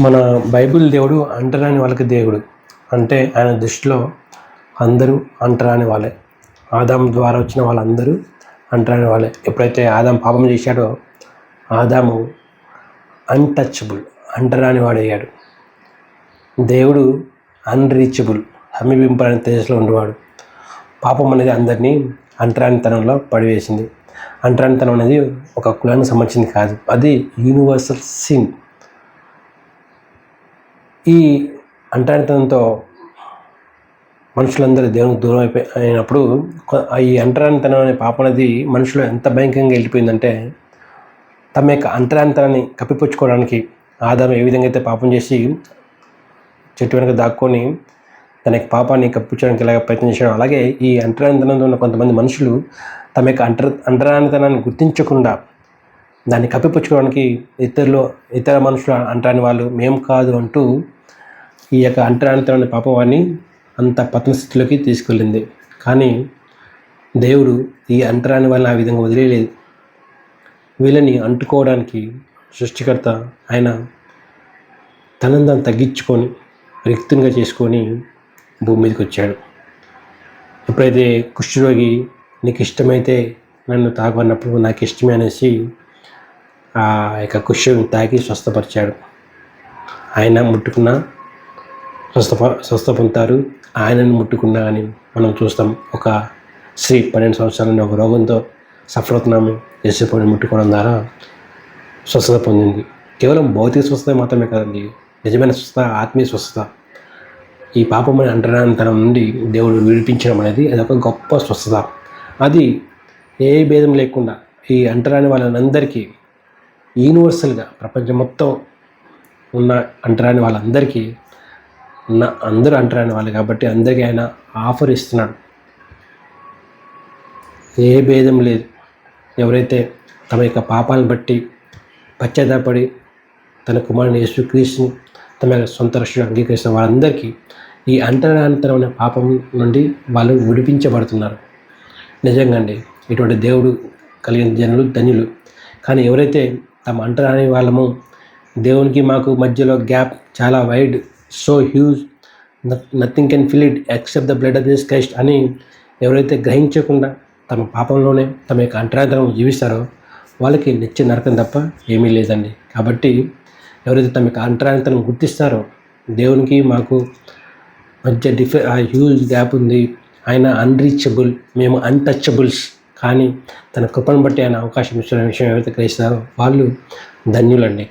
మన బైబిల్ దేవుడు అంటరాని వాళ్ళకి దేవుడు. అంటే ఆయన దృష్టిలో అందరూ అంటరాని వాళ్ళే. ఆదాము ద్వారా వచ్చిన వాళ్ళందరూ అంటరాని వాళ్ళే. ఎప్పుడైతే ఆదాము పాపం చేశాడో ఆదాము అన్టచబుల్, అంటరాని వాడయ్యాడు. దేవుడు అన్రీచబుల్, సమీపింపని తేజస్సులో ఉండేవాడు. పాపం అనేది అందరినీ అంటరానితనంలో పడివేసింది. అంటరానితనం అనేది ఒక కులానికి సంబంధించింది కాదు, అది యూనివర్సల్ సిన్. ఈ అంటరానితనంతో మనుషులందరూ దేవునికి దూరం అయినప్పుడు ఈ అంటరానితనం అనే పాపం అనేది మనుషులు ఎంత భయంకరంగా వెళ్ళిపోయిందంటే, తమ యొక్క అంటరానితనాన్ని కప్పిపుచ్చుకోవడానికి ఆదాము ఏ విధంగా అయితే పాపం చేసి చెట్టు వెనక దాక్కొని తన యొక్క పాపాన్ని కప్పించడానికి ఎలాగ ప్రయత్నం చేశాడో, అలాగే ఈ అంటరానితనంలో ఉన్న కొంతమంది మనుషులు తమ యొక్క అంటరానితనాన్ని గుర్తించకుండా దాన్ని కప్పిపుచ్చుకోవడానికి ఇతర మనుషులు అంటరాని వాళ్ళు మేము కాదు అంటూ ఈ యొక్క అంటరానితనం పాపం వారిని అంత పతన స్థితిలోకి తీసుకెళ్ళింది. కానీ దేవుడు ఈ అంటరాని వాళ్ళని ఆ విధంగా వదిలేయలేదు. వీళ్ళని అంటుకోవడానికి సృష్టికర్త ఆయన తనంతా తగ్గించుకొని రిక్తునిగా చేసుకొని భూమి మీదకి వచ్చాడు. ఎప్పుడైతే కుష్ఠరోగి నీకు ఇష్టమైతే నన్ను తాగమన్నప్పుడు నాకు ఇష్టమే అనేసి ఆ యొక్క కుష్ఠరోగిని తాకి స్వస్థపరిచాడు. ఆయన ముట్టుకున్న స్వస్థ పొందుతారు. ఆయనను ముట్టుకున్నా అని మనం చూస్తాం. ఒక స్త్రీ 12 సంవత్సరాలని ఒక రోగంతో సఫర్ అవుతున్నాము, యేసుని ముట్టుకోవడం ద్వారా స్వస్థత పొందింది. కేవలం భౌతిక స్వస్థత మాత్రమే కాదండి, నిజమైన స్వస్థత, ఆత్మీయ స్వస్థత. ఈ పాపమైన అంటరానితనం నుండి దేవుడు విడిపించడం అనేది అదొక గొప్ప స్వస్థత. అది ఏ భేదం లేకుండా ఈ అంటరాని వాళ్ళందరికీ యూనివర్సల్గా ప్రపంచం మొత్తం ఉన్న అంటరాని వాళ్ళందరికీ అందరూ అంటరాని వాళ్ళు కాబట్టి అందరికీ ఆయన ఆఫర్ ఇస్తున్నాడు. ఏ భేదం లేదు. ఎవరైతే తమ యొక్క పాపాలను బట్టి పశ్చాత్తాపడి తన కుమారుని యేసుక్రీస్తుని తమ యొక్క సొంత రక్షణ అంగీకరిస్తున్న వాళ్ళందరికీ ఈ అంటరానితనం అనే పాపం నుండి వాళ్ళు విడిపించబడుతున్నారు. నిజంగా అండి, ఇటువంటి దేవుడు కలిగిన జనులు ధన్యులు. కానీ ఎవరైతే తమ అంటరాని వాళ్ళము, దేవునికి మాకు మధ్యలో గ్యాప్ చాలా wide, so huge, nothing can fill it except the blood of Jesus Christ అని ఎవరైతే గ్రహించకుండా తమ పాపంలోనే తమ యొక్క అంటరానితనం జీవిస్తారో వాళ్ళకి నిత్య నరకం తప్ప ఏమీ లేదండి. కాబట్టి ఎవరైతే తమ యొక్క అంటరానితనం గుర్తిస్తారో, దేవునికి మాకు మధ్య ఆ హ్యూజ్ గ్యాప్ ఉంది, ఆయన అన్రీచబుల్, మేము అన్టచబుల్స్, కానీ తన కృపను బట్టి ఆయన అవకాశం ఇస్తున్న విషయం ఎవరైతే గ్రహిస్తారో వాళ్ళు ధన్యులండి.